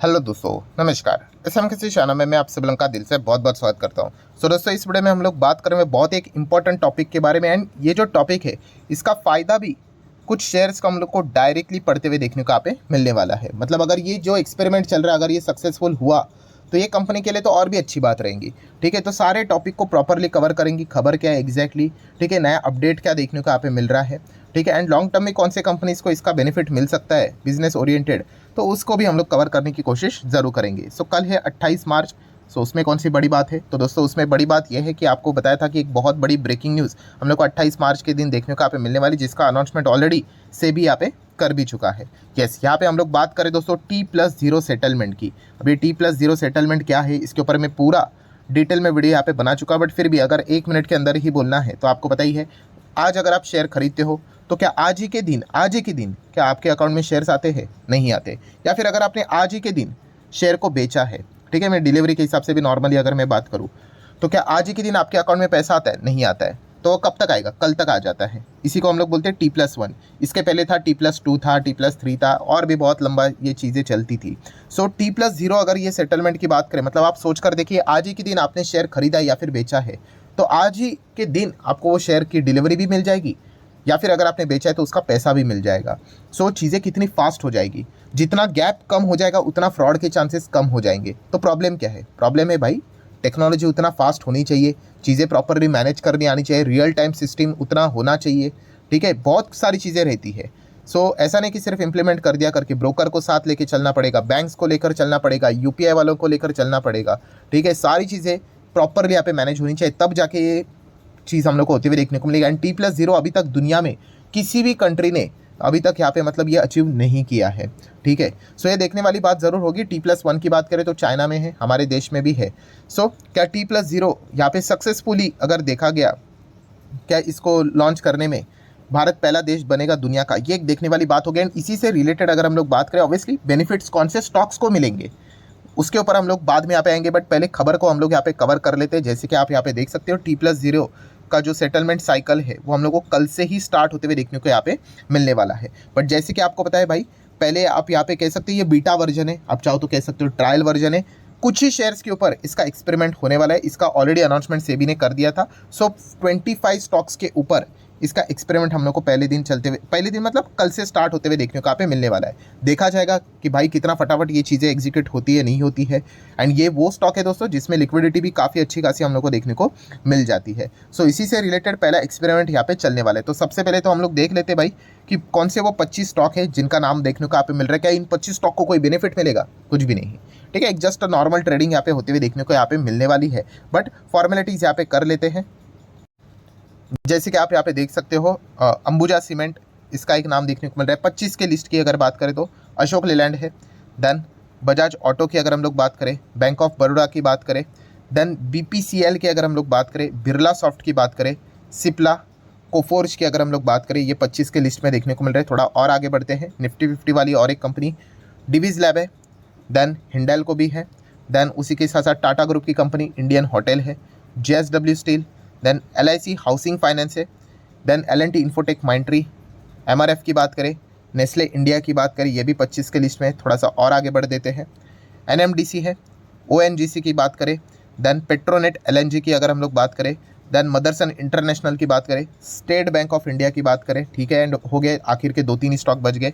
Hello दोस्तों, नमस्कार। इस हम किसी चैनल में मैं आप सभी लोगों का दिल से बहुत बहुत स्वागत करता हूं। दोस्तों, इस वीडियो में हम लोग बात करेंगे बहुत एक इंपॉर्टेंट टॉपिक के बारे में। एंड ये जो टॉपिक है इसका फ़ायदा भी कुछ शेयर्स को हम लोग को डायरेक्टली पढ़ते हुए देखने को यहाँ पे मिलने वाला है। मतलब अगर ये जो एक्सपेरिमेंट चल रहा है अगर ये सक्सेसफुल हुआ तो ये कंपनी के लिए तो और भी अच्छी बात रहेंगी। ठीक है, तो सारे टॉपिक को प्रॉपरली कवर करेंगी, खबर क्या है एग्जैक्टली, ठीक है, नया अपडेट क्या देखने को यहाँ पे मिल रहा है, ठीक है, एंड लॉन्ग टर्म में कौन से कंपनीज को इसका बेनिफिट मिल सकता है बिजनेस ओरिएंटेड, तो उसको भी हम लोग कवर करने की कोशिश ज़रूर करेंगे। सो कल है 28 मार्च। सो उसमें कौन सी बड़ी बात है? तो दोस्तों उसमें बड़ी बात यह है कि आपको बताया था कि एक बहुत बड़ी ब्रेकिंग न्यूज़ हम लोग को 28 मार्च के दिन देखने को यहाँ पे मिलने वाली, जिसका अनाउंसमेंट ऑलरेडी सेबी यहाँ पे कर भी चुका है। यस, यहाँ पे हम लोग बात करें दोस्तों T+0 सेटलमेंट की। अब ये T+0 सेटलमेंट क्या है इसके ऊपर मैं पूरा डिटेल में वीडियो यहाँ पे बना चुका, बट फिर भी अगर 1 मिनट के अंदर ही बोलना है तो आपको पता ही है, आज अगर आप शेयर खरीदते हो तो क्या आज ही के दिन क्या आपके अकाउंट में शेयर्स आते हैं? नहीं आते। या फिर अगर आपने आज ही के दिन शेयर को बेचा है, ठीक है, मैं डिलीवरी के हिसाब से भी नॉर्मली अगर मैं बात करूँ तो क्या आज ही के दिन आपके अकाउंट में पैसा आता है? नहीं आता है। तो कब तक आएगा? कल तक आ जाता है। इसी को हम लोग बोलते हैं T+1। इसके पहले था T+2 था, T+3 था, और भी बहुत लंबा ये चीज़ें चलती थी। सो T+0 अगर ये सेटलमेंट की बात करें, मतलब आप सोच कर देखिए, आज ही के दिन आपने शेयर खरीदा या फिर बेचा है तो आज ही के दिन आपको वो शेयर की डिलीवरी भी मिल जाएगी, या फिर अगर आपने बेचा है तो उसका पैसा भी मिल जाएगा। सो चीज़ें कितनी फास्ट हो जाएगी, जितना गैप कम हो जाएगा उतना फ्रॉड के चांसेस कम हो जाएंगे। तो प्रॉब्लम क्या है? प्रॉब्लम है भाई, टेक्नोलॉजी उतना फास्ट होनी चाहिए, चीज़ें प्रॉपरली मैनेज करनी आनी चाहिए, रियल टाइम सिस्टम उतना होना चाहिए, ठीक है, बहुत सारी चीज़ें रहती है। सो ऐसा नहीं कि सिर्फ इम्प्लीमेंट कर दिया करके, ब्रोकर को साथ लेके चलना पड़ेगा, बैंक्स को लेकर चलना पड़ेगा, यूपीआई वालों को लेकर चलना पड़ेगा, ठीक है, सारी चीज़ें प्रॉपरली यहाँ पे मैनेज होनी चाहिए, तब जाके ये चीज़ हम लोग को होते हुए देखने को मिलेगी। एंड T+0 अभी तक दुनिया में किसी भी कंट्री ने अभी तक यहाँ पे मतलब ये अचीव नहीं किया है, ठीक है। सो ये देखने वाली बात ज़रूर होगी। T+1 की बात करें तो चाइना में है, हमारे देश में भी है। सो क्या T+0 यहाँ पे सक्सेसफुली अगर देखा गया, क्या इसको लॉन्च करने में भारत पहला देश बनेगा दुनिया का? ये एक देखने वाली बात होगी। एंड इसी से रिलेटेड अगर हम लोग बात करें, ऑब्वियसली बेनिफिट्स कौन से स्टॉक्स को मिलेंगे उसके ऊपर हम लोग बाद में यहाँ पे आएंगे, बट पहले खबर को हम लोग यहाँ पे कवर कर लेते हैं। जैसे कि आप यहाँ पे देख सकते हो, T+0 का जो सेटलमेंट साइकिल है वो हम लोग को कल से ही स्टार्ट होते हुए देखने को यहाँ पे मिलने वाला है। बट जैसे कि आपको पता है भाई, पहले आप यहाँ पे कह सकते हो ये बीटा वर्जन है, आप चाहो तो कह सकते हो ट्रायल वर्जन है। कुछ ही शेयर्स के ऊपर इसका एक्सपेरिमेंट होने वाला है। इसका ऑलरेडी अनाउंसमेंट सेबी ने कर दिया था। सो 25 स्टॉक्स के ऊपर इसका एक्सपेरिमेंट हम लोग को पहले दिन मतलब कल से स्टार्ट होते हुए देखने को यहाँ पे मिलने वाला है। देखा जाएगा कि भाई कितना फटाफट ये चीज़ें एग्जीक्यूट होती है, नहीं होती है। एंड ये वो स्टॉक है दोस्तों जिसमें लिक्विडिटी भी काफ़ी अच्छी खासी हम लोग को देखने को मिल जाती है। सो इसी से रिलेटेड पहला एक्सपेरिमेंट यहाँ पे चलने वाला है। तो सबसे पहले तो हम लोग देख लेते हैं भाई कि कौन से वो 25 स्टॉक है जिनका नाम देखने को यहाँ पे मिल रहा है। क्या इन 25 स्टॉक को कोई बेनिफिट मिलेगा? कुछ भी नहीं, ठीक है, एक जस्ट नॉर्मल ट्रेडिंग यहाँ पे होते हुए देखने को यहाँ पे मिलने वाली है। बट फॉर्मेलिटीज़ यहाँ पे कर लेते हैं। जैसे कि आप यहाँ पे देख सकते हो, अंबुजा सीमेंट, इसका एक नाम देखने को मिल रहा है। 25 के लिस्ट की अगर बात करें तो अशोक लेलैंड है, देन बजाज ऑटो की अगर हम लोग बात करें, बैंक ऑफ बड़ौदा की बात करें, देन BPCL की अगर हम लोग बात करें, बिरला सॉफ्ट की बात करें, सिप्ला, कोफोर्ज की अगर हम लोग बात करें, ये 25 के लिस्ट में देखने को मिल रहे हैं। थोड़ा और आगे बढ़ते हैं, निफ्टी 50 वाली और एक कंपनी डिवीज लैब है, देन हिंडल को भी है, देन उसी के साथ साथ टाटा ग्रुप की कंपनी इंडियन होटल है, JSW steel, then LIC housing finance है, then L&T infotech Mindtree, MRF की बात करें, नेस्ले इंडिया की बात करें, ये भी 25 के लिस्ट में। थोड़ा सा और आगे बढ़ देते हैं, NMDC है, ONGC की बात करें, देन पेट्रोनेट LNG की अगर हम लोग बात करें, देन मदरसन इंटरनेशनल की बात करें, स्टेट बैंक ऑफ इंडिया की बात करें, ठीक है, एंड हो गए आखिर के 2-3 स्टॉक बच गए।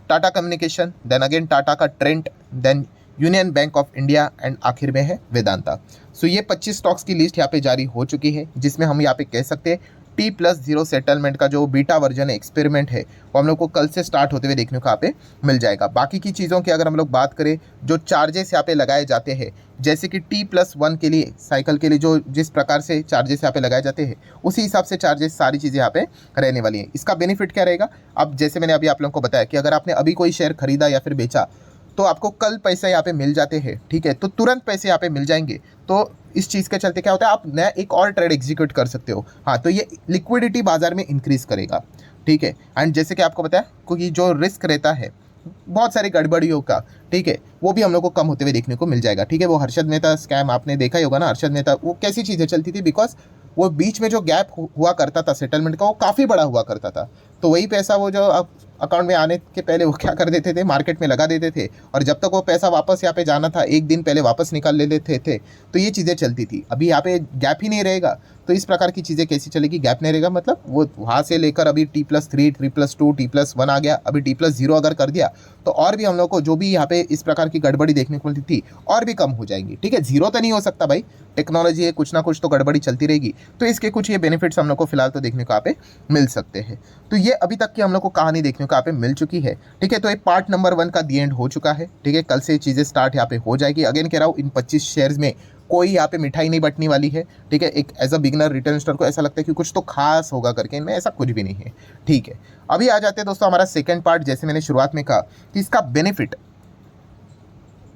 Tata communication, then again Tata का Trent, then union bank of India, and आखिर में है वेदांता। सो ये 25 स्टॉक्स की लिस्ट यहाँ पे जारी हो चुकी है, जिसमें हम यहाँ पे कह सकते हैं T+0 सेटलमेंट का जो बीटा वर्जन है, एक्सपेरिमेंट है, वो हम लोग को कल से स्टार्ट होते हुए देखने को यहाँ पे मिल जाएगा। बाकी की चीज़ों की अगर हम लोग बात करें, जो चार्जेस यहाँ पे लगाए जाते हैं, जैसे कि T+1 के लिए साइकिल के लिए जो जिस प्रकार से चार्जेस यहाँ पे लगाए जाते हैं, उसी हिसाब से चार्जेस सारी चीज़ें यहाँ पे रहने वाली हैं। इसका बेनिफिट क्या रहेगा? अब जैसे मैंने अभी आप लोगों को बताया कि अगर आपने अभी कोई शेयर खरीदा या फिर बेचा तो आपको कल पैसे यहाँ पे मिल जाते हैं, ठीक है, तो तुरंत पैसे यहाँ पे मिल जाएंगे। तो इस चीज़ के चलते क्या होता है, आप नया एक और ट्रेड एग्जीक्यूट कर सकते हो। हाँ, तो ये लिक्विडिटी बाजार में इंक्रीज़ करेगा, ठीक है। एंड जैसे कि आपको बताया, क्योंकि जो रिस्क रहता है बहुत सारी गड़बड़ियों का, ठीक है, वो भी हम लोग को कम होते हुए देखने को मिल जाएगा, ठीक है। वो हर्षद मेहता स्कैम आपने देखा ही होगा ना, हर्षद मेहता, वो कैसी चीज़ें चलती थी, बिकॉज वो बीच में जो गैप हुआ करता था सेटलमेंट का, वो काफ़ी बड़ा हुआ करता था। तो वही पैसा वो जो आप अकाउंट में आने के पहले वो क्या कर देते थे, मार्केट में लगा देते थे, और जब तक वो पैसा वापस यहाँ पे जाना था एक दिन पहले वापस निकाल ले लेते थे। तो ये चीज़ें चलती थी। अभी यहाँ पे गैप ही नहीं रहेगा, तो इस प्रकार की चीज़ें कैसी चलेगी, गैप नहीं रहेगा मतलब वो वहाँ से लेकर अभी T+3, T+2, T+1 आ गया, अभी T+0 अगर कर दिया तो और भी हम लोग को जो भी यहाँ पे इस प्रकार की गड़बड़ी देखने को मिलती थी और भी कम हो जाएंगी। ठीक है, जीरो तो नहीं हो सकता भाई, टेक्नोलॉजी है, कुछ ना कुछ तो गड़बड़ी चलती रहेगी। तो इसके कुछ ये बेनिफिट्स हम लोग को फिलहाल तो देखने को यहाँ पे मिल सकते हैं। तो ये अभी तक की हम लोग को कहानी देखने को यहाँ पे मिल चुकी है। ठीक है, तो ये पार्ट नंबर 1 का दी एंड हो चुका है। ठीक है, कल से चीज़ें स्टार्ट यहाँ पे हो जाएगी। अगेन कह रहा हूँ, इन 25 शेयर्स में कोई यहाँ पे मिठाई नहीं बटने वाली है। ठीक है, एक as a beginner retail investor को ऐसा लगता है कि कुछ तो खास होगा करके, इनमें ऐसा कुछ भी नहीं है। ठीक है, अभी आ जाते हैं दोस्तों हमारा सेकंड पार्ट। जैसे मैंने शुरुआत में कहा कि इसका बेनिफिट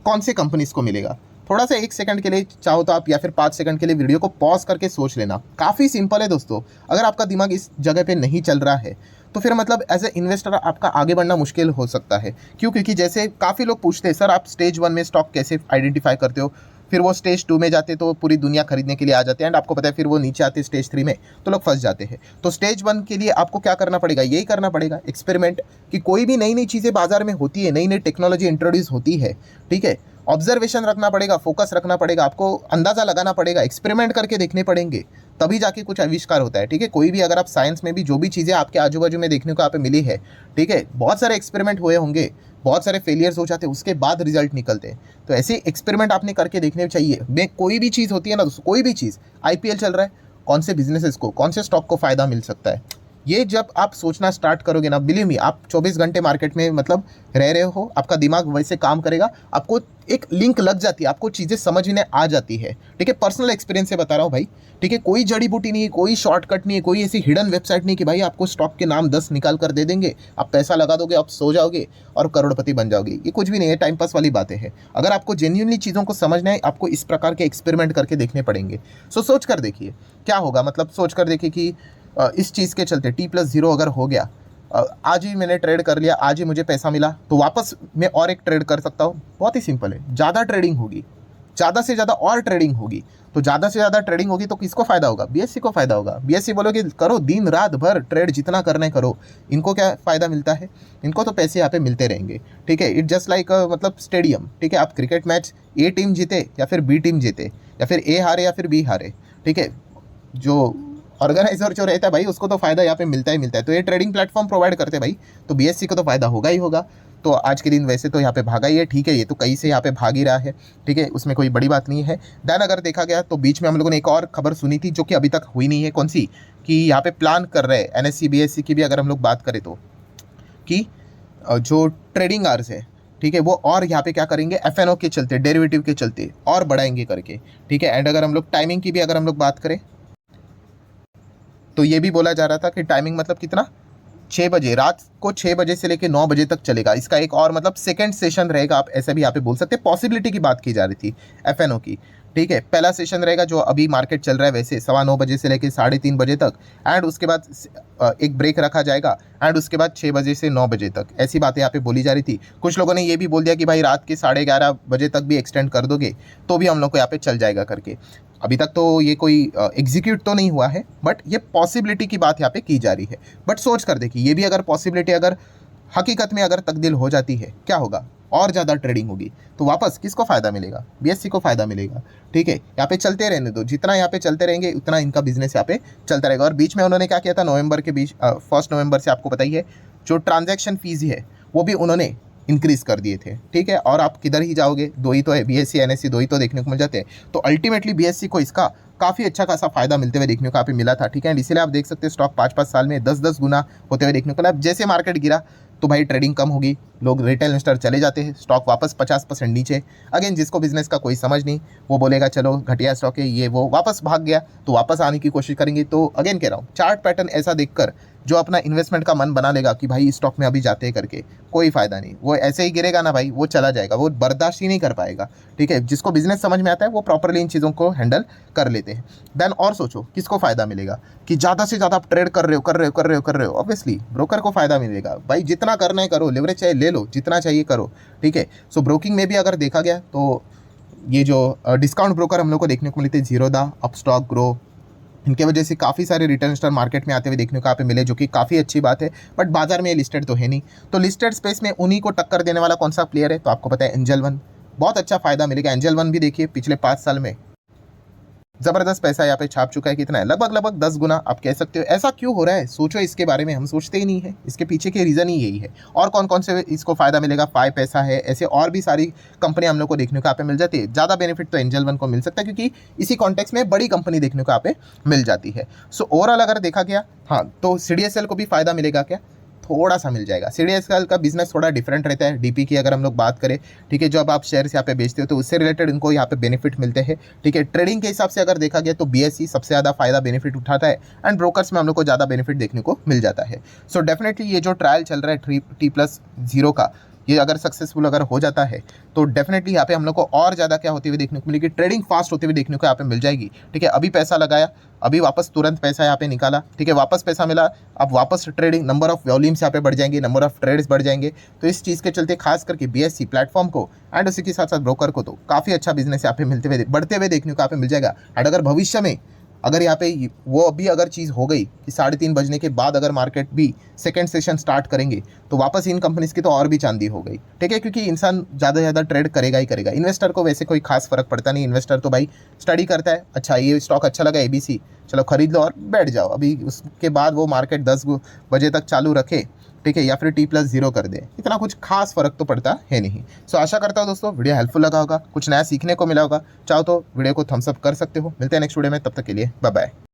कौन से कंपनीज को मिलेगा। थोड़ा सा 1 सेकंड के लिए चाहो तो आप या फिर 5 सेकंड के लिए वीडियो को पॉज करके सोच लेना। काफ़ी सिंपल है दोस्तों। अगर आपका दिमाग इस जगह पे नहीं चल रहा है तो फिर मतलब एज ए इन्वेस्टर आपका आगे बढ़ना मुश्किल हो सकता है। क्यों? क्योंकि जैसे काफ़ी लोग पूछते हैं, सर आप स्टेज 1 में स्टॉक कैसे आइडेंटिफाई करते हो, फिर वो स्टेज 2 में जाते तो पूरी दुनिया खरीदने के लिए आ जाते हैं, एंड आपको पता है फिर वो नीचे आते स्टेज 3 में तो लोग फंस जाते हैं। तो स्टेज 1 के लिए आपको क्या करना पड़ेगा, यही करना पड़ेगा एक्सपेरिमेंट, कि कोई भी नई नई चीज़ें बाजार में होती है, नई नई टेक्नोलॉजी इंट्रोड्यूस होती है। ठीक है, ऑब्जर्वेशन रखना पड़ेगा, फोकस रखना पड़ेगा, आपको अंदाज़ा लगाना पड़ेगा, एक्सपेरिमेंट करके देखने पड़ेंगे, तभी जाके कुछ आविष्कार होता है। ठीक है, कोई भी अगर आप साइंस में भी जो भी चीज़ें आपके आजू बाजू में देखने को यहाँ पे मिली है, ठीक है, बहुत सारे एक्सपेरिमेंट हुए होंगे, बहुत सारे फेलियर्स हो जाते हैं, उसके बाद रिजल्ट निकलते हैं। तो ऐसे एक्सपेरिमेंट आपने करके देखने चाहिए। में कोई भी चीज़ होती है ना दोस्तों, कोई भी चीज़, IPL चल रहा है, कौन से बिजनेसेस को, कौन से स्टॉक को फ़ायदा मिल सकता है, ये जब आप सोचना स्टार्ट करोगे ना, बिलीव मी, आप 24 घंटे मार्केट में मतलब रह रहे हो, आपका दिमाग वैसे काम करेगा, आपको एक लिंक लग जाती है, आपको चीज़ें समझ में आ जाती है। ठीक है, पर्सनल एक्सपीरियंस से बता रहा हूँ भाई। ठीक है, कोई जड़ी बूटी नहीं है, कोई शॉर्टकट नहीं है, कोई ऐसी हिडन वेबसाइट नहीं कि भाई आपको स्टॉक के नाम 10 निकाल कर दे देंगे, आप पैसा लगा दोगे, आप सो जाओगे और करोड़पति बन जाओगे। ये कुछ भी नहीं है, टाइम पास वाली बातें हैं। अगर आपको जेन्युइनली चीज़ों को समझना है, आपको इस प्रकार के एक्सपेरिमेंट करके देखने पड़ेंगे। सोच कर देखिए क्या होगा, मतलब सोच कर देखिए कि इस चीज़ के चलते T+0 अगर हो गया, आज ही मैंने ट्रेड कर लिया, आज ही मुझे पैसा मिला, तो वापस मैं और एक ट्रेड कर सकता हूँ। बहुत ही सिंपल है, ज़्यादा ट्रेडिंग होगी, ज़्यादा से ज़्यादा और ट्रेडिंग होगी, तो ज़्यादा से ज़्यादा ट्रेडिंग होगी तो किसको फ़ायदा होगा, BSE को फ़ायदा होगा। BSE बोलोगे करो दिन रात भर ट्रेड, जितना करना है करो, इनको क्या फ़ायदा मिलता है, इनको तो पैसे यहाँ पे मिलते रहेंगे। ठीक है, इट जस्ट लाइक मतलब स्टेडियम। ठीक है, आप क्रिकेट मैच A टीम जीते या फिर B टीम जीते, या फिर A हारे या फिर B हारे, ठीक है, जो ऑर्गेनाइजर जो रहता है भाई उसको तो फ़ायदा यहाँ पे मिलता ही मिलता है। तो ये ट्रेडिंग प्लेटफॉर्म प्रोवाइड करते हैं भाई, तो BSE को तो फ़ायदा होगा ही होगा। तो आज के दिन वैसे तो यहाँ पे भागा ही है। ठीक है, ये तो कहीं से यहाँ पे भाग ही रहा है। ठीक है, उसमें कोई बड़ी बात नहीं है। देन अगर देखा गया तो बीच में हम लोगों ने एक और खबर सुनी थी जो कि अभी तक हुई नहीं है। कौन सी? कि यहाँ पे प्लान कर रहे हैं NSE BSE की भी अगर हम लोग बात करें तो, कि जो ट्रेडिंग आवर्स है, ठीक है, वो और यहाँ पे क्या करेंगे, FNO के चलते, डेरिवेटिव के चलते और बढ़ाएंगे करके। ठीक है, एंड अगर हम लोग टाइमिंग की भी अगर हम लोग बात करें तो ये भी बोला जा रहा था कि टाइमिंग मतलब कितना, 6 बजे, रात को 6 बजे से लेकर 9 बजे तक चलेगा। इसका एक और मतलब सेकंड सेशन रहेगा, आप ऐसा भी यहाँ पे बोल सकते हैं। पॉसिबिलिटी की बात की जा रही थी FNO की। ठीक है, पहला सेशन रहेगा जो अभी मार्केट चल रहा है वैसे 9:15 बजे से लेकर 3:30 बजे तक, एंड उसके बाद एक ब्रेक रखा जाएगा, एंड उसके बाद 6 बजे से 9 बजे तक। ऐसी बातें यहाँ पे बोली जा रही थी। कुछ लोगों ने ये भी बोल दिया कि भाई रात के 11:30 बजे तक भी एक्सटेंड कर दोगे तो भी हम लोग को यहाँ पे चल जाएगा करके। अभी तक तो ये कोई एग्जीक्यूट तो नहीं हुआ है, बट ये पॉसिबिलिटी की बात यहाँ पे की जा रही है। बट सोच कर देखिए, ये भी अगर पॉसिबिलिटी अगर हकीकत में अगर तब्दील हो जाती है, क्या होगा, और ज़्यादा ट्रेडिंग होगी, तो वापस किसको फ़ायदा मिलेगा, BSE को फ़ायदा मिलेगा। ठीक है, यहाँ पे चलते रहने दो, जितना यहाँ पे चलते रहेंगे उतना इनका बिजनेस यहाँ पे चलता रहेगा। और बीच में उन्होंने क्या किया था, नवंबर के बीच 1 नवंबर से आपको पता ही है, जो ट्रांजैक्शन फीस है वो भी उन्होंने इंक्रीज़ कर दिए थे। ठीक है, और आप किधर ही जाओगे, 2 ही तो है, BSE NSE 2 ही तो देखने को मिल जाते हैं। तो अल्टीमेटली BSE को इसका काफ़ी अच्छा खासा फायदा मिलते हुए देखने को यहाँ पे मिला था। ठीक है, एंड इसीलिए आप देख सकते हैं स्टॉक 5-5 साल में 10-10 गुना होते हुए देखने को मिला। जैसे मार्केट गिरा तो भाई ट्रेडिंग कम होगी, लोग रिटेल इन्वेस्टर चले जाते हैं, स्टॉक वापस 50% नीचे। अगेन जिसको बिजनेस का कोई समझ नहीं, वो बोलेगा चलो घटिया स्टॉक है ये वो, वापस भाग गया तो वापस आने की कोशिश करेंगे। तो अगेन कह रहा हूँ, चार्ट पैटर्न ऐसा देखकर जो अपना इन्वेस्टमेंट का मन बना लेगा कि भाई इस स्टॉक में अभी जाते हैं करके, कोई फ़ायदा नहीं। वो ऐसे ही गिरेगा ना भाई, वो चला जाएगा, वो बर्दाश्त ही नहीं कर पाएगा। ठीक है, जिसको बिजनेस समझ में आता है वो प्रॉपरली इन चीज़ों को हैंडल कर लेते हैं। देन और सोचो किसको फ़ायदा मिलेगा, कि ज़्यादा से ज़्यादा आप ट्रेड कर रहे हो, ऑब्वियसली ब्रोकर को फ़ायदा मिलेगा भाई। जितना करना है करो, लेवरेज चाहिए ले लो, जितना चाहिए करो। ठीक है, सो ब्रोकिंग में भी अगर देखा गया तो ये जो डिस्काउंट ब्रोकर हम लोग को देखने को मिलते हैं, ज़ीरोधा, अपस्टॉक, ग्रो, इनके वजह से काफ़ी सारे रिटर्न स्टार मार्केट में आते हुए देखने को यहाँ पे मिले, जो कि काफ़ी अच्छी बात है। बट बाजार में ये लिस्टेड तो है नहीं, तो लिस्टेड स्पेस में उन्हीं को टक्कर देने वाला कौन सा प्लेयर है, तो आपको पता है एंजल वन। बहुत अच्छा फायदा मिलेगा। एंजल वन भी देखिए पिछले 5 साल में ज़बरदस्त पैसा यहाँ पे छाप चुका है। कितना है? लगभग 10 गुना आप कह सकते हो। ऐसा क्यों हो रहा है? सोचो इसके बारे में, हम सोचते ही नहीं है। इसके पीछे के रीज़न ही यही है। और कौन कौन से इसको फ़ायदा मिलेगा? फाइव पैसा है, ऐसे और भी सारी कंपनी हम लोग को देखने को यहाँ पे मिल जाती है। ज़्यादा बेनिफिट तो एंजल वन को मिल सकता है, क्योंकि इसी कॉन्टेक्स्ट में बड़ी कंपनी देखने को यहाँ पे मिल जाती है। सो ओवरऑल अगर देखा गया, हाँ, तो CDSL को भी फ़ायदा मिलेगा क्या? थोड़ा सा मिल जाएगा। CDSL का बिजनेस थोड़ा डिफरेंट रहता है। DP की अगर हम लोग बात करें, ठीक है, जो अब आप शेयर्स यहाँ पे बेचते हो तो उससे रिलेटेड इनको यहाँ पे बेनिफिट मिलते हैं, ठीक है। ट्रेडिंग के हिसाब से अगर देखा गया तो BSE सबसे ज़्यादा फायदा बेनिफिट उठाता है, एंड ब्रोकर्स में हम लोग को ज़्यादा बेनिफिट देखने को मिल जाता है। सो डेफिनेटली ये जो ट्रायल चल रहा है T+0 का, ये अगर सक्सेसफुल अगर हो जाता है तो डेफिनेटली यहाँ पे हम लोग को और ज़्यादा क्या होते हुए देखने को मिलेगी, ट्रेडिंग फास्ट होते हुए देखने को यहाँ पे मिल जाएगी, ठीक है। अभी पैसा लगाया, अभी वापस तुरंत पैसा यहाँ पे निकाला, ठीक है, वापस पैसा मिला, अब वापस ट्रेडिंग, नंबर ऑफ वॉल्यूम्स यहाँ पे बढ़ जाएंगे, नंबर ऑफ ट्रेड्स बढ़ जाएंगे। तो इस चीज़ के चलते खास करके BSE प्लेटफॉर्म को एंड उसी के साथ साथ ब्रोकर को तो काफ़ी अच्छा बिजनेस यहाँ पे मिलते हुए बढ़ते हुए देखने को यहाँ पे मिल जाएगा। एंड अगर भविष्य में अगर यहाँ पे वो अभी अगर चीज़ हो गई कि 3:30 बजने के बाद अगर मार्केट भी सेकंड सेशन स्टार्ट करेंगे, तो वापस इन कंपनीज की तो और भी चांदी हो गई, ठीक है, क्योंकि इंसान ज़्यादा से ज़्यादा ट्रेड करेगा ही करेगा। इन्वेस्टर को वैसे कोई खास फर्क पड़ता नहीं। इन्वेस्टर तो भाई स्टडी करता है, अच्छा ये स्टॉक अच्छा लगा ABC, चलो खरीद लो और बैठ जाओ। अभी उसके बाद वो मार्केट 10 बजे तक चालू रखे, ठीक है, या फिर T+0 कर दे, इतना कुछ खास फर्क तो पड़ता है नहीं। सो आशा करता हूँ दोस्तों वीडियो हेल्पफुल लगा होगा, कुछ नया सीखने को मिला होगा। चाहो तो वीडियो को थम्स अप कर सकते हो। मिलते हैं नेक्स्ट वीडियो में, तब तक के लिए बाय बाय।